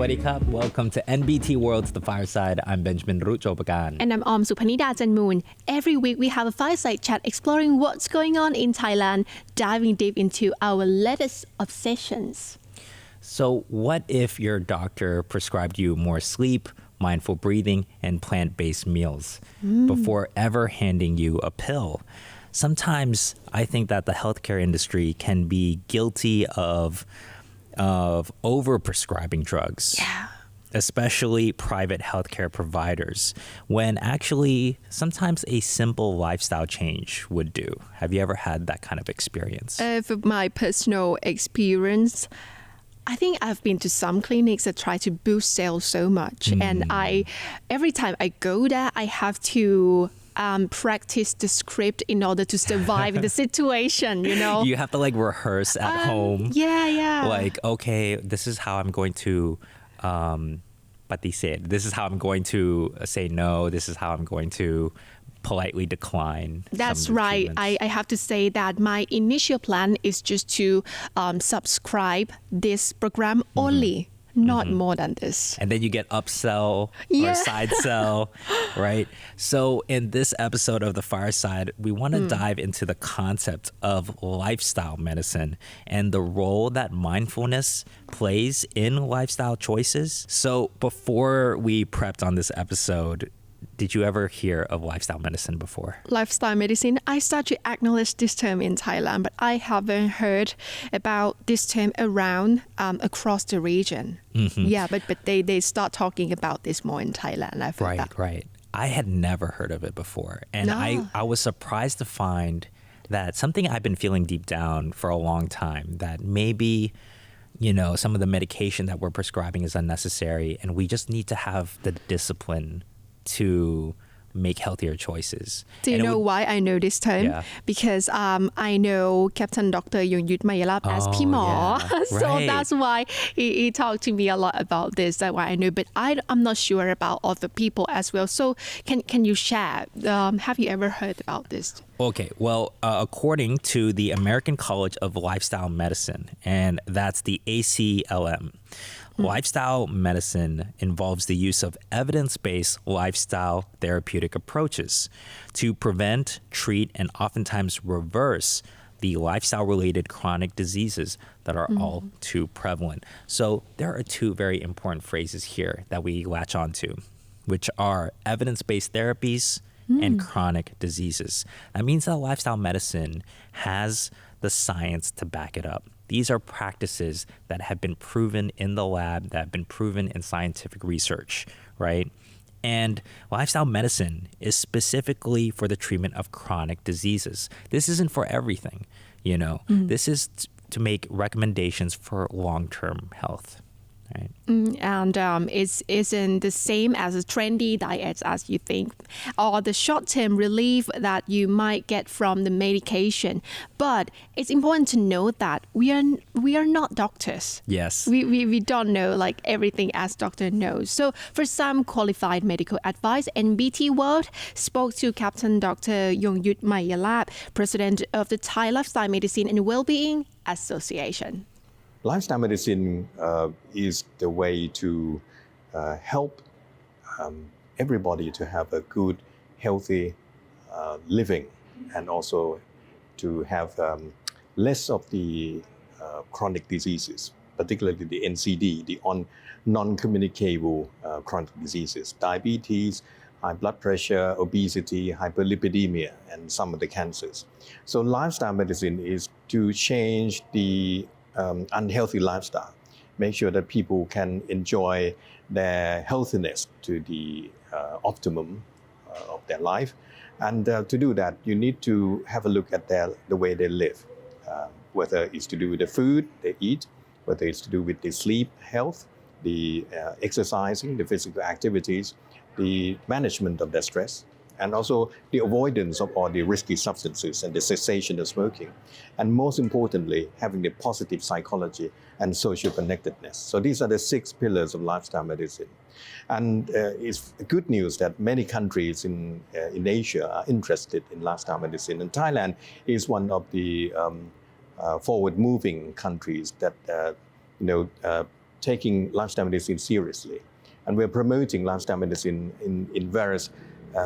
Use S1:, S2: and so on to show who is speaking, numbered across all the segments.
S1: Sawadee Krap. Welcome to NBT World's The Fireside. I'm Benjamin Ruchopakan.
S2: And I'm Aom Suphanida Janmoon. Every week we have a fireside chat exploring what's going on in Thailand, diving deep into our latest obsessions.
S1: So what if your doctor prescribed you more sleep, mindful breathing, and plant-based meals before ever handing you a pill? Sometimes I think that the healthcare industry can be guilty of over-prescribing drugs.
S2: Yeah.
S1: Especially private healthcare providers, when actually sometimes a simple lifestyle change would do. Have you ever had that kind of experience?
S2: From my personal experience, I think I've been to some clinics that try to boost sales so much. And every time I go there, I have to practice the script in order to survive the situation, you know?
S1: You have to like rehearse at home.
S2: Yeah.
S1: Like, okay, this is how I'm going to patised. This is how I'm going to say no. This is how I'm going to politely decline.
S2: That's right. I have to say that my initial plan is just to subscribe this program only, not more than this.
S1: And then you get upsell or side sell, right? So in this episode of The Fireside, we want to dive into the concept of lifestyle medicine and the role that mindfulness plays in lifestyle choices. So before we prepped on this episode, did you ever hear of lifestyle medicine before?
S2: Lifestyle medicine, I start to acknowledge this term in Thailand, but I haven't heard about this term around across the region. Yeah, but they start talking about this more in Thailand. I've heard that.
S1: Right. I had never heard of it before. And I was surprised to find that something I've been feeling deep down for a long time, that maybe, you know, some of the medication that we're prescribing is unnecessary and we just need to have the discipline to make healthier choices.
S2: Do you know why I know this term?
S1: Yeah.
S2: Because I know Captain Dr. Yongyut Mayalap as Pimo.
S1: Yeah.
S2: So
S1: Right.
S2: that's why he talked to me a lot about this. That's why I know. But I'm not sure about other people as well. So can you share? Have you ever heard about this?
S1: Okay, well, according to the American College of Lifestyle Medicine, and that's the ACLM, lifestyle medicine involves the use of evidence-based lifestyle therapeutic approaches to prevent, treat, and oftentimes reverse the lifestyle-related chronic diseases that are all too prevalent. So there are two very important phrases here that we latch onto, which are evidence-based therapies and chronic diseases. That means that lifestyle medicine has the science to back it up. These are practices that have been proven in the lab, that have been proven in scientific research, right? And lifestyle medicine is specifically for the treatment of chronic diseases. This isn't for everything, you know. This is to make recommendations for long-term health. Right.
S2: And it isn't the same as a trendy diet as you think, or the short-term relief that you might get from the medication. But it's important to note that we are not doctors.
S1: Yes.
S2: We don't know like everything as doctor knows. So for some qualified medical advice, NBT World spoke to Captain Dr. Yongyut Mayalap, president of the Thai Lifestyle Medicine and Wellbeing Association.
S3: Lifestyle medicine is the way to help everybody to have a good, healthy living, and also to have less of the chronic diseases, particularly the NCD, the non-communicable chronic diseases, diabetes, high blood pressure, obesity, hyperlipidemia, and some of the cancers. So lifestyle medicine is to change the unhealthy lifestyle, make sure that people can enjoy their healthiness to the optimum of their life. And to do that, you need to have a look at the way they live, whether it's to do with the food they eat, whether it's to do with the sleep health, the exercising, the physical activities, the management of their stress, and also the avoidance of all the risky substances and the cessation of smoking. And most importantly, having the positive psychology and social connectedness. So these are the 6 pillars of lifestyle medicine. And it's good news that many countries in Asia are interested in lifestyle medicine. And Thailand is one of the forward-moving countries that taking lifestyle medicine seriously. And we're promoting lifestyle medicine in various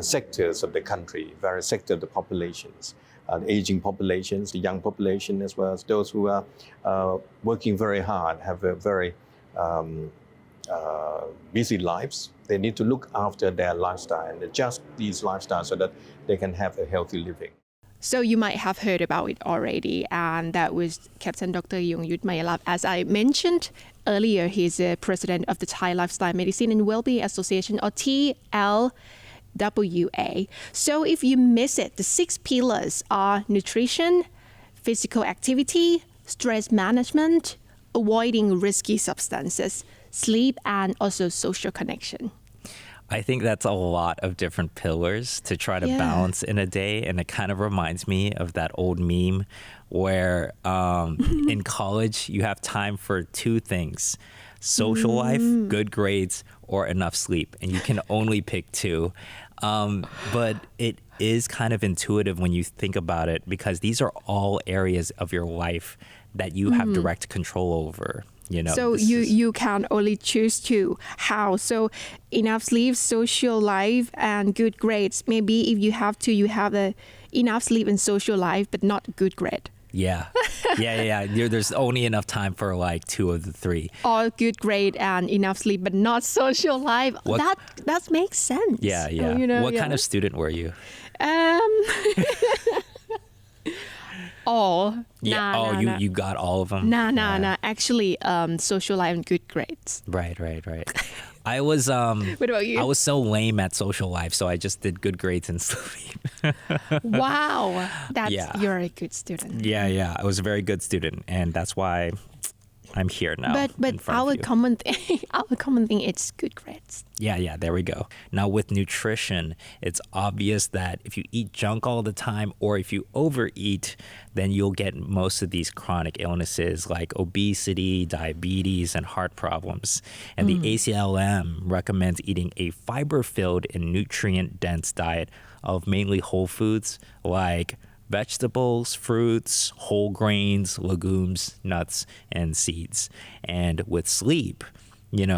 S3: sectors of the country, various sectors of the populations, the aging populations, the young population, as well as those who are working very hard, have a very busy lives. They need to look after their lifestyle and adjust these lifestyles so that they can have a healthy living.
S2: So you might have heard about it already, and that was Captain Dr. Yongyut Mayalap. As I mentioned earlier, he's the president of the Thai Lifestyle Medicine and Wellbeing Association, or TLWA. So if you miss it, the 6 pillars are nutrition, physical activity, stress management, avoiding risky substances, sleep, and also social connection.
S1: I think that's a lot of different pillars to try to balance in a day. And it kind of reminds me of that old meme where in college you have time for 2 things: social life, good grades, or enough sleep. And you can only pick 2. But it is kind of intuitive when you think about it, because these are all areas of your life that you have direct control over. You know,
S2: so you can only choose 2. How? So enough sleep, social life, and good grades. Maybe if you have to, you have enough sleep and social life, but not good grade.
S1: Yeah. There's only enough time for like 2 of the 3.
S2: Or good grade and enough sleep, but not social life. That makes sense.
S1: Yeah. What kind of student were you?
S2: All.
S1: You got all of them?
S2: Nah. Actually, social life and good grades.
S1: Right. I was
S2: What about you?
S1: I was so lame at social life, so I just did good grades and sleep.
S2: Wow. You're a good student.
S1: Yeah. I was a very good student, and that's why I'm here now.
S2: But our common thing is good grades.
S1: Yeah, there we go. Now with nutrition, it's obvious that if you eat junk all the time, or if you overeat, then you'll get most of these chronic illnesses like obesity, diabetes, and heart problems. And the ACLM recommends eating a fiber-filled and nutrient-dense diet of mainly whole foods like vegetables, fruits, whole grains, legumes, nuts, and seeds. And with sleep,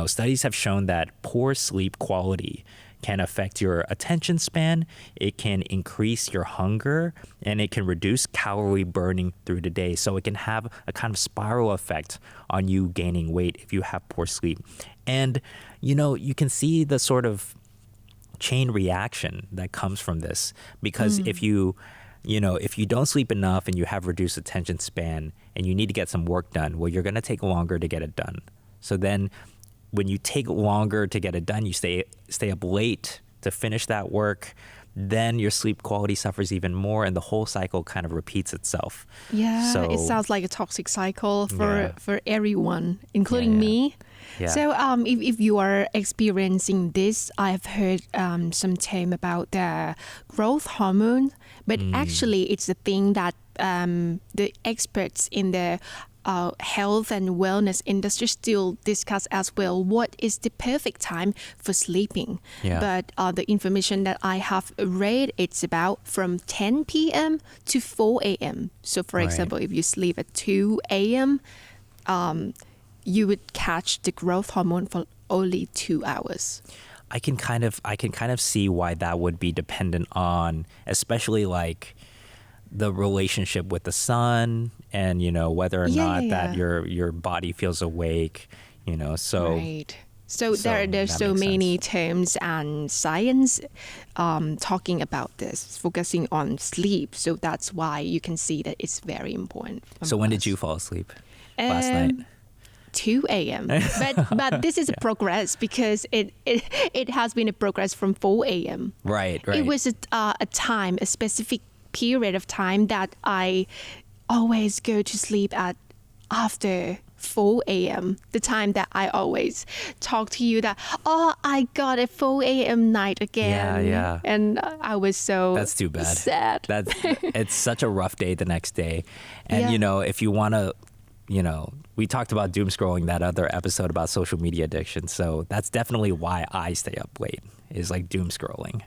S1: studies have shown that poor sleep quality can affect your attention span, it can increase your hunger, and it can reduce calorie burning through the day. So it can have a kind of spiral effect on you gaining weight if you have poor sleep. And, you can see the sort of chain reaction that comes from this, because if you don't sleep enough and you have reduced attention span and you need to get some work done, well, you're going to take longer to get it done. So then when you take longer to get it done, you stay up late to finish that work, then your sleep quality suffers even more, and the whole cycle kind of repeats itself.
S2: Yeah,
S1: so,
S2: it sounds like a toxic cycle for everyone, including me.
S1: Yeah.
S2: So if you are experiencing this, I've heard some term about the growth hormone, but actually it's the thing that the experts in the health and wellness industry still discuss as well. What is the perfect time for sleeping?
S1: Yeah.
S2: But the information that I have read, it's about from 10 p.m. to 4 a.m. So for example, if you sleep at 2 a.m., you would catch the growth hormone for only 2 hours.
S1: I can kind of see why that would be dependent on, especially like the relationship with the sun, and whether or not that your body feels awake, so
S2: right. So there's so many terms and science talking about this, focusing on sleep. So that's why you can see that it's very important.
S1: So when did you fall asleep last night?
S2: 2 a.m. But this is a progress, because it has been a progress from 4 a.m.
S1: Right.
S2: It was a specific period of time that I always go to sleep at after 4 a.m. The time that I always talk to you that, I got a 4 a.m. night again.
S1: Yeah.
S2: And I was so
S1: That's too bad.
S2: Sad.
S1: It's such a rough day the next day. And, if you want to, we talked about doom scrolling that other episode about social media addiction. So that's definitely why I stay up late, is like doom scrolling,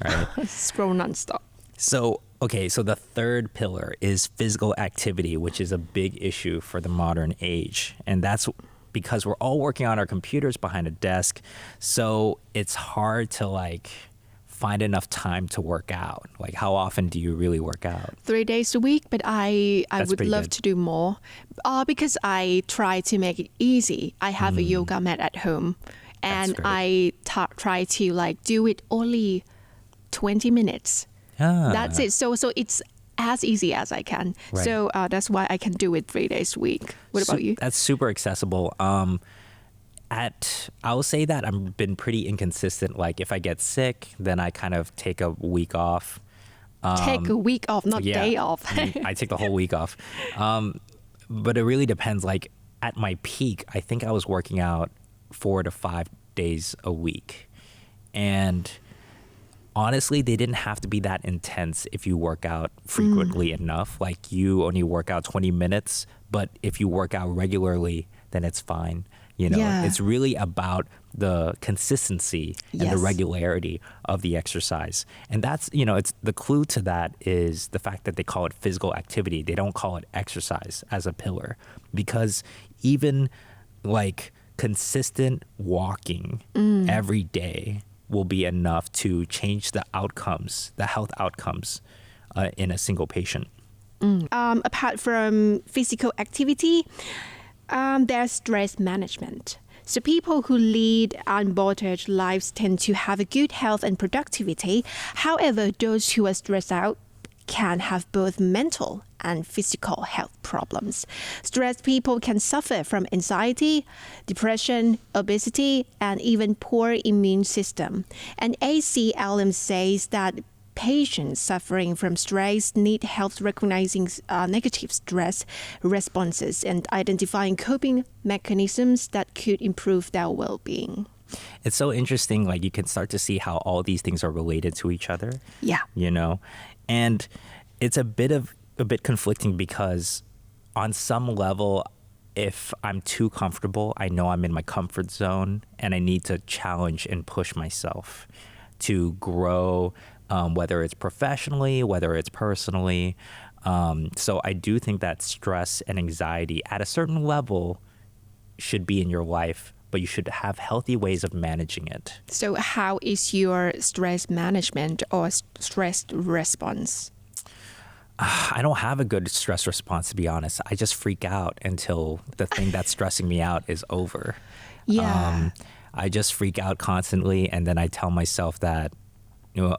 S1: right?
S2: Scroll nonstop.
S1: So the third pillar is physical activity, which is a big issue for the modern age. And that's because we're all working on our computers behind a desk. So it's hard to like find enough time to work out. Like, how often do you really work out?
S2: 3 days a week, but I
S1: That's
S2: would
S1: pretty
S2: love
S1: good.
S2: to do more because I try to make it easy. I have a yoga mat at home, and
S1: great.
S2: I try to like do it only 20 minutes.
S1: Ah.
S2: That's it. So it's as easy as I can.
S1: Right.
S2: So that's why I can do it 3 days a week. What about you?
S1: That's super accessible. I'll say that I've been pretty inconsistent. Like if I get sick, then I kind of take a week off.
S2: Take a week off, not
S1: Yeah.
S2: day off.
S1: I take the whole week off. But it really depends. Like at my peak, I think I was working out 4 to 5 days a week. And honestly, they didn't have to be that intense if you work out frequently enough. Like you only work out 20 minutes, but if you work out regularly, then it's fine. You know,
S2: Yeah.
S1: it's really about the consistency and the
S2: Yes.
S1: regularity of the exercise. And that's, you know, it's the clue to that is the fact that they call it physical activity. They don't call it exercise as a pillar, because even like consistent walking every day will be enough to change the outcomes, the health outcomes in a single patient.
S2: Apart from physical activity, there's stress management. So people who lead unbothered lives tend to have a good health and productivity. However, those who are stressed out can have both mental and physical health problems. Stressed people can suffer from anxiety, depression, obesity, and even poor immune system. And ACLM says that patients suffering from stress need help recognizing negative stress responses and identifying coping mechanisms that could improve their well-being.
S1: It's so interesting. Like you can start to see how all these things are related to each other.
S2: Yeah.
S1: You know, and it's a bit conflicting because on some level, if I'm too comfortable, I know I'm in my comfort zone and I need to challenge and push myself to grow, whether it's professionally, whether it's personally. So I do think that stress and anxiety at a certain level should be in your life, but you should have healthy ways of managing it.
S2: So how is your stress management or stress response?
S1: I don't have a good stress response, to be honest. I just freak out until the thing that's stressing me out is over.
S2: Yeah.
S1: I just freak out constantly, and then I tell myself that, you know,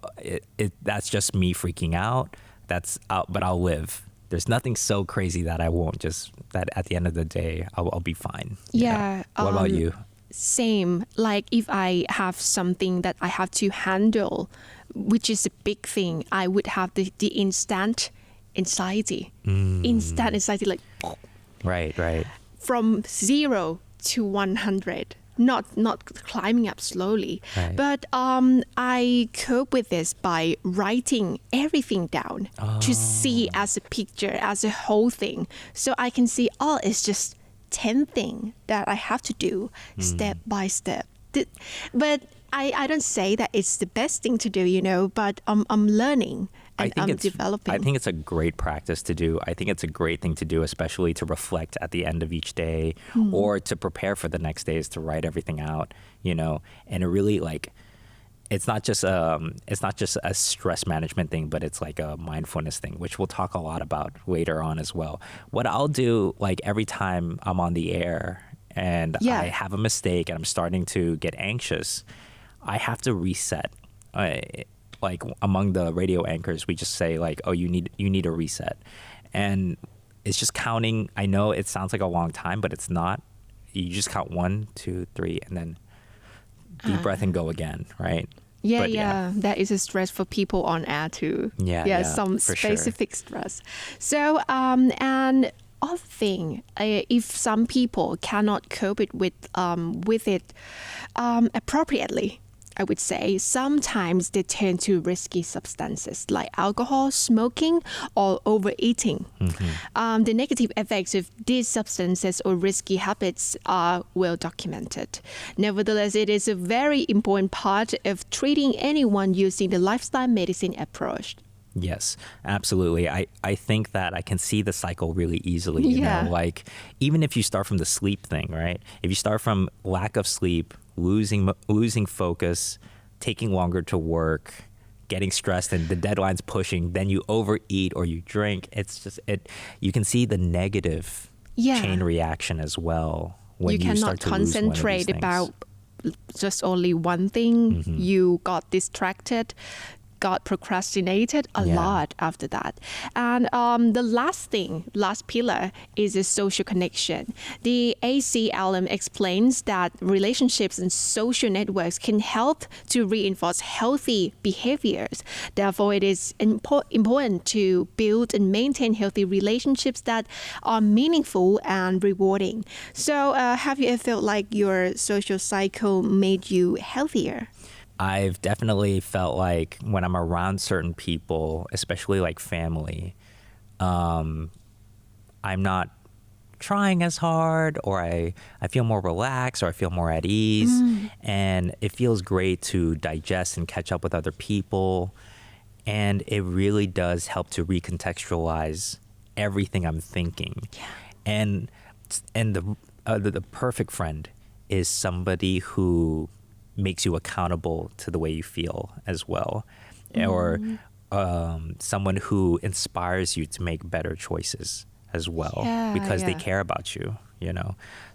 S1: that's just me freaking out. That's out, but I'll live. There's nothing so crazy that I won't just, that at the end of the day, I'll be fine.
S2: Yeah.
S1: What about you?
S2: Same. Like if I have something that I have to handle, which is a big thing, I would have the instant anxiety. Instant anxiety, like
S1: Right.
S2: from 0 to 100. Not climbing up slowly.
S1: Right.
S2: But I cope with this by writing everything down to see as a picture, as a whole thing. So I can see, it's just 10 things that I have to do step by step. But I don't say that it's the best thing to do, you know, but I'm learning and I'm developing.
S1: I think it's a great practice to do. I think it's a great thing to do, especially to reflect at the end of each day or to prepare for the next day, is to write everything out, you know. And it really, like, it's not just a stress management thing, but it's like a mindfulness thing, which we'll talk a lot about later on as well. What I'll do, like, every time I'm on the air and I have a mistake and I'm starting to get anxious, I have to reset. Like among the radio anchors, we just say like, "Oh, you need a reset," and it's just counting. I know it sounds like a long time, but it's not. You just count 1, 2, 3, and then deep breath and go again, right?
S2: Yeah. That is a stress for people on air too.
S1: Yeah,
S2: some
S1: for sure.
S2: specific stress. So, and other thing, if some people cannot cope with it appropriately, I would say sometimes they turn to risky substances like alcohol, smoking, or overeating. The negative effects of these substances or risky habits are well documented. Nevertheless, it is a very important part of treating anyone using the lifestyle medicine approach.
S1: Yes, absolutely. I think that I can see the cycle really easily.
S2: Yeah.
S1: Like even if you start from the sleep thing, right? If you start from lack of sleep, losing focus, taking longer to work, getting stressed, and the deadline's pushing, then you overeat or you drink. It's just you can see the negative chain reaction as well when you start to lose one of these
S2: concentrate
S1: things.
S2: about just only one thing. You got distracted, got procrastinated a lot after that. And the last pillar is a social connection. The ACLM explains that relationships and social networks can help to reinforce healthy behaviors. Therefore, it is important to build and maintain healthy relationships that are meaningful and rewarding. So have you ever felt like your social cycle made you healthier?
S1: I've definitely felt like when I'm around certain people, especially like family, I'm not trying as hard, or I feel more relaxed, or I feel more at ease. And it feels great to digest and catch up with other people. And it really does help to recontextualize everything I'm thinking. And the perfect friend is somebody who makes you accountable to the way you feel as well, or someone who inspires you to make better choices as well, because they care about you,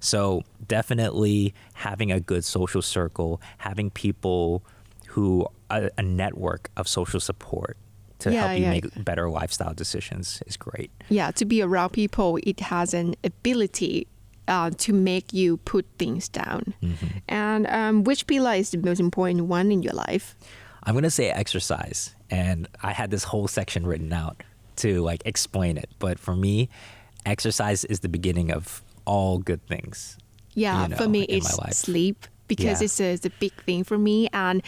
S1: So definitely having a good social circle, having people who a network of social support to help you make better lifestyle decisions is great.
S2: Yeah, to be around people, it has an ability to make you put things down. And which pillar is the most important one in your life?
S1: I'm going to say exercise. And I had this whole section written out to like explain it. But for me, exercise is the beginning of all good things.
S2: Yeah, for me,
S1: in
S2: it's
S1: my life.
S2: sleep. Because it's a big thing for me. And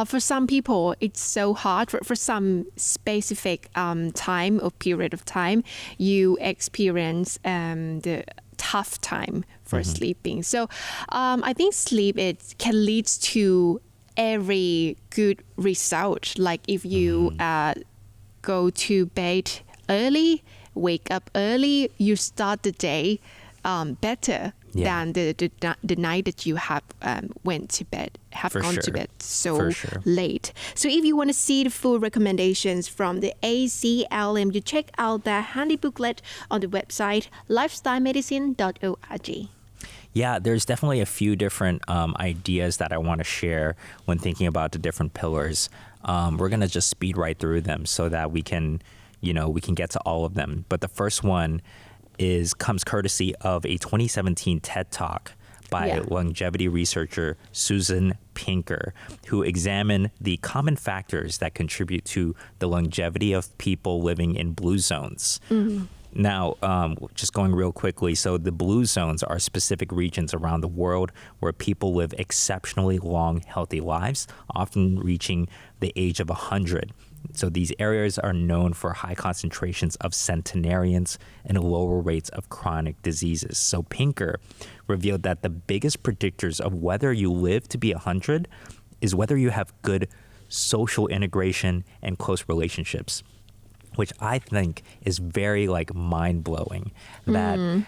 S2: for some people, it's so hard. For some specific time or period of time, you experience the tough time for sleeping. So I think sleep can lead to every good result. Like if you go to bed early, wake up early, you start the day better than the night that you have went to bed, to bed so late. So if you want to see the full recommendations from the ACLM, you check out their handy booklet on the website lifestylemedicine.org.
S1: Yeah, there's definitely a few different ideas that I want to share when thinking about the different pillars. We're going to just speed right through them so that we can get to all of them. But the first one comes courtesy of a 2017 TED Talk by longevity researcher Susan Pinker, who examined the common factors that contribute to the longevity of people living in blue zones. Now, just going real quickly, so the blue zones are specific regions around the world where people live exceptionally long, healthy lives, often reaching the age of 100. So these areas are known for high concentrations of centenarians and lower rates of chronic diseases. So Pinker revealed that the biggest predictors of whether you live to be 100 is whether you have good social integration and close relationships, which I think is very mind-blowing. That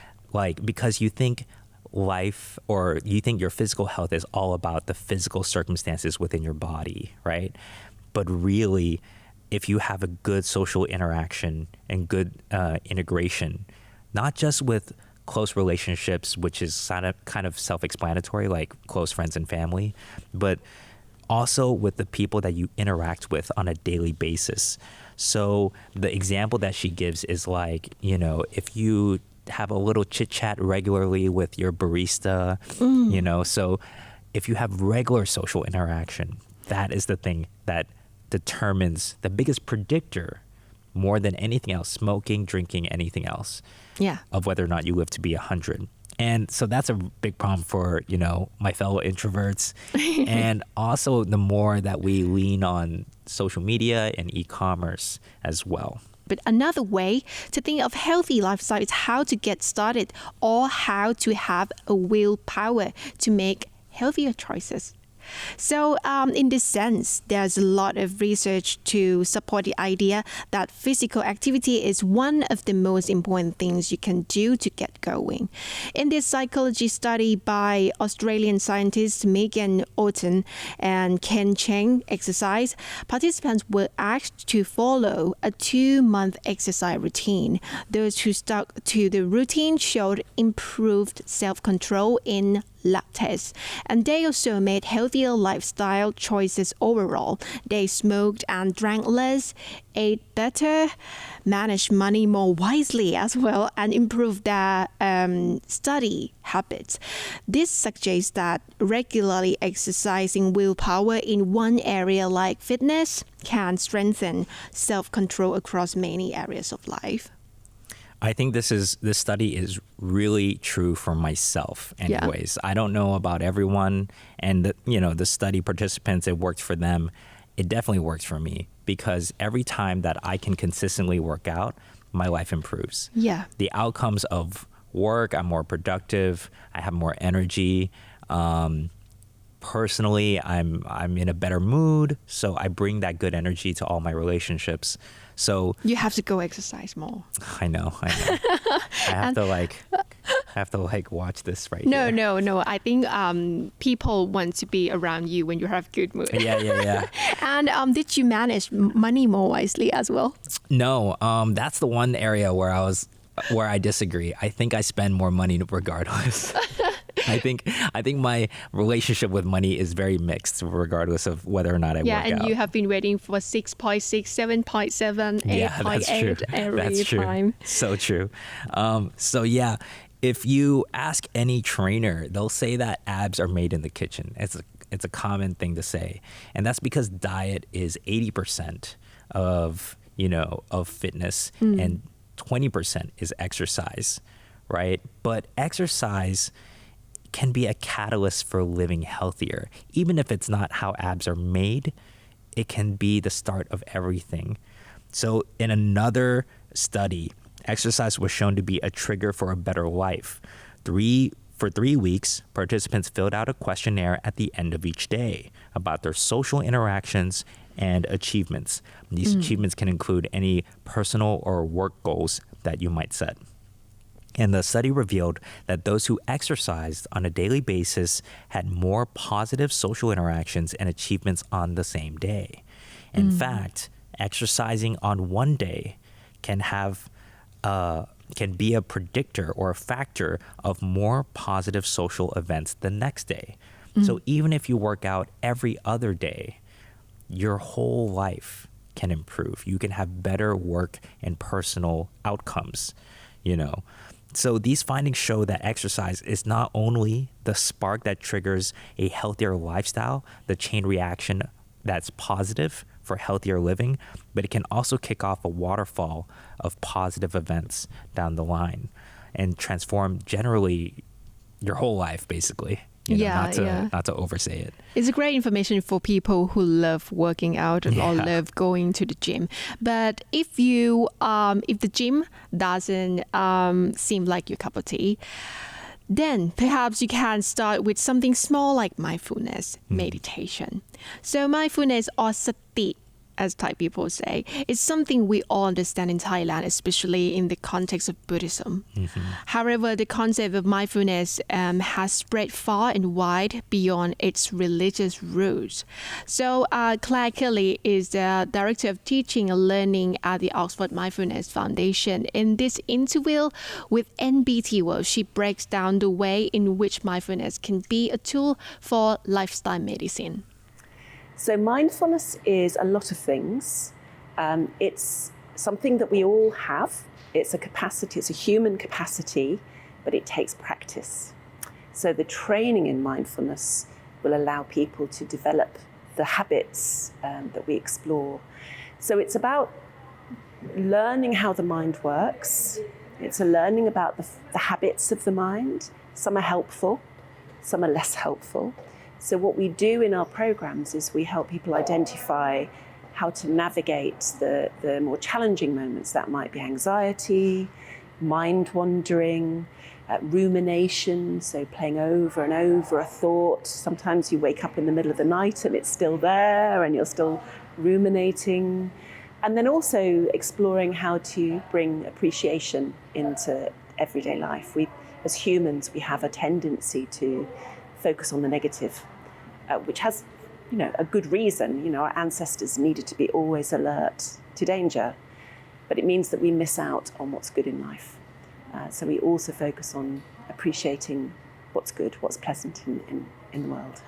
S1: because you think life, or you think your physical health is all about the physical circumstances within your body, right? But really, if you have a good social interaction and good integration, not just with close relationships, which is kind of self-explanatory, like close friends and family, but also with the people that you interact with on a daily basis. So the example that she gives is like, if you have a little chit chat regularly with your barista, so if you have regular social interaction, that is the thing that determines the biggest predictor more than anything else, smoking, drinking, anything else, of whether or not you live to be 100. And so that's a big problem for, my fellow introverts. And also the more that we lean on social media and e-commerce as well.
S2: But another way to think of healthy lifestyle is how to get started, or how to have a willpower to make healthier choices. So in this sense, there's a lot of research to support the idea that physical activity is one of the most important things you can do to get going. In this psychology study by Australian scientists Megan Orton and Ken Cheng exercise, participants were asked to follow a 2-month exercise routine. Those who stuck to the routine showed improved self-control in lab tests, and they also made healthier lifestyle choices overall. They smoked and drank less, ate better, managed money more wisely as well, and improved their study habits. This suggests that regularly exercising willpower in one area like fitness can strengthen self-control across many areas of life.
S1: I think this study is really true for myself anyways. Yeah. I don't know about everyone, and the study participants, it worked for them. It definitely works for me because every time that I can consistently work out, my life improves.
S2: Yeah.
S1: The outcomes of work, I'm more productive, I have more energy. Personally, I'm in a better mood, so I bring that good energy to all my relationships. So
S2: you have to go exercise more.
S1: I know. I have to watch this right here.
S2: No. I think people want to be around you when you have good mood.
S1: Yeah.
S2: And did you manage money more wisely as well?
S1: No, that's the one area where I disagree. I think I spend more money regardless. I think my relationship with money is very mixed regardless of whether or not I work out.
S2: Yeah, and you have been waiting for 6.6, 7.7, 8.8 every time.
S1: So true. So yeah, if you ask any trainer, they'll say that abs are made in the kitchen. It's a common thing to say. And that's because diet is 80% of fitness and 20% is exercise, right? But exercise can be a catalyst for living healthier. Even if it's not how abs are made, it can be the start of everything. So in another study, exercise was shown to be a trigger for a better life. For 3 weeks, participants filled out a questionnaire at the end of each day about their social interactions and achievements. These achievements can include any personal or work goals that you might set. And the study revealed that those who exercised on a daily basis had more positive social interactions and achievements on the same day. In fact, exercising on one day can be a predictor or a factor of more positive social events the next day. So even if you work out every other day, your whole life can improve. You can have better work and personal outcomes, So these findings show that exercise is not only the spark that triggers a healthier lifestyle, the chain reaction that's positive for healthier living, but it can also kick off a waterfall of positive events down the line and transform generally your whole life, basically. Not to oversay it.
S2: It's great information for people who love working out or love going to the gym. But if the gym doesn't seem like your cup of tea, then perhaps you can start with something small like mindfulness, meditation. So mindfulness or sati, as Thai people say, is something we all understand in Thailand, especially in the context of Buddhism. However, the concept of mindfulness has spread far and wide beyond its religious roots. So Claire Kelly is the Director of Teaching and Learning at the Oxford Mindfulness Foundation. In this interview with NBT World, she breaks down the way in which mindfulness can be a tool for lifestyle medicine.
S4: So mindfulness is a lot of things. It's something that we all have. It's a capacity, it's a human capacity, but it takes practice. So the training in mindfulness will allow people to develop the habits that we explore. So it's about learning how the mind works. It's a learning about the habits of the mind. Some are helpful, some are less helpful. So what we do in our programs is we help people identify how to navigate the more challenging moments. That might be anxiety, mind wandering, rumination, so playing over and over a thought. Sometimes you wake up in the middle of the night and it's still there and you're still ruminating. And then also exploring how to bring appreciation into everyday life. We, as humans, we have a tendency to focus on the negative, which has, a good reason. Our ancestors needed to be always alert to danger, but it means that we miss out on what's good in life. So we also focus on appreciating what's good, what's pleasant in the world.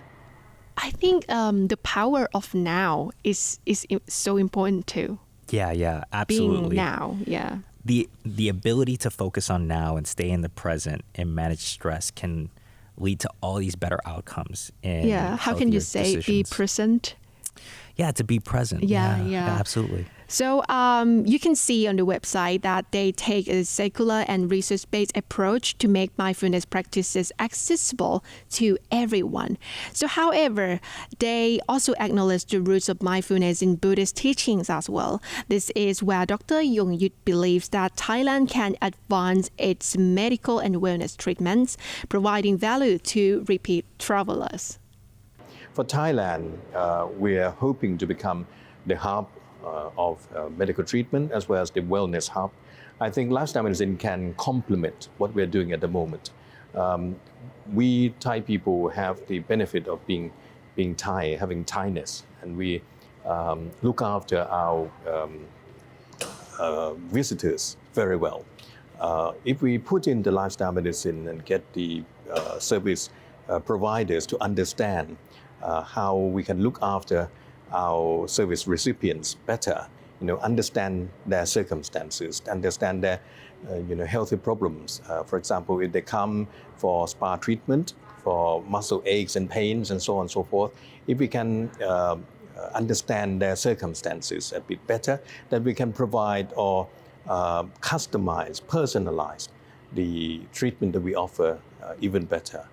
S2: I think the power of now is so important too.
S1: Yeah, absolutely.
S2: Being now, yeah.
S1: The ability to focus on now and stay in the present and manage stress can lead to all these better outcomes.
S2: How can you say
S1: decisions.
S2: be present?
S1: Yeah, to be present.
S2: Yeah.
S1: Absolutely.
S2: So you can see on the website that they take a secular and research-based approach to make mindfulness practices accessible to everyone. So however, they also acknowledge the roots of mindfulness in Buddhist teachings as well. This is where Dr. Yong Yut believes that Thailand can advance its medical and wellness treatments, providing value to repeat travelers.
S3: For Thailand, we are hoping to become the hub of medical treatment as well as the wellness hub. I think lifestyle medicine can complement what we're doing at the moment. We Thai people have the benefit of being Thai, having Thainess, and we look after our visitors very well. If we put in the lifestyle medicine and get the service providers to understand how we can look after our service recipients better, understand their circumstances, understand their, healthy problems. For example, if they come for spa treatment, for muscle aches and pains and so on and so forth, if we can understand their circumstances a bit better, then we can provide or customize, personalize the treatment that we offer even better.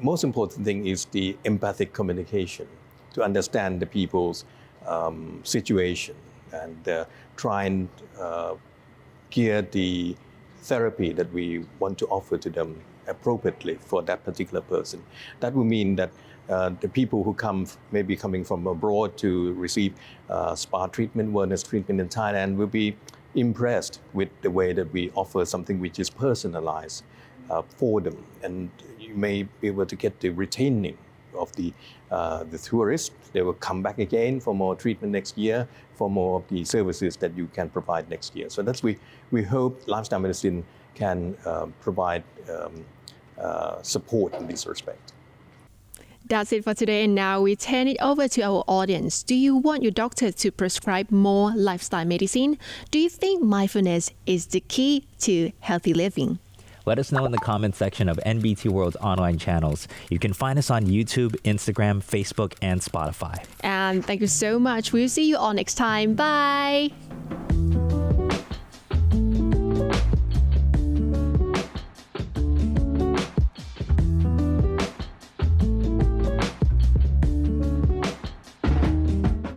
S3: Most important thing is the empathic communication, to understand the people's situation and try and gear the therapy that we want to offer to them appropriately for that particular person. That will mean that the people who maybe coming from abroad to receive spa treatment, wellness treatment in Thailand will be impressed with the way that we offer something which is personalized for them. And you may be able to get the retaining of the tourists. They will come back again for more treatment next year, for more of the services that you can provide next year. So that's we hope lifestyle medicine can provide support in this respect.
S2: That's it for today, and now we turn it over to our audience. Do you want your doctor to prescribe more lifestyle medicine? Do you think mindfulness is the key to healthy living?
S1: Let us know in the comment section of NBT World's online channels. You can find us on YouTube, Instagram, Facebook, and Spotify.
S2: And thank you so much. We'll see you all next time. Bye.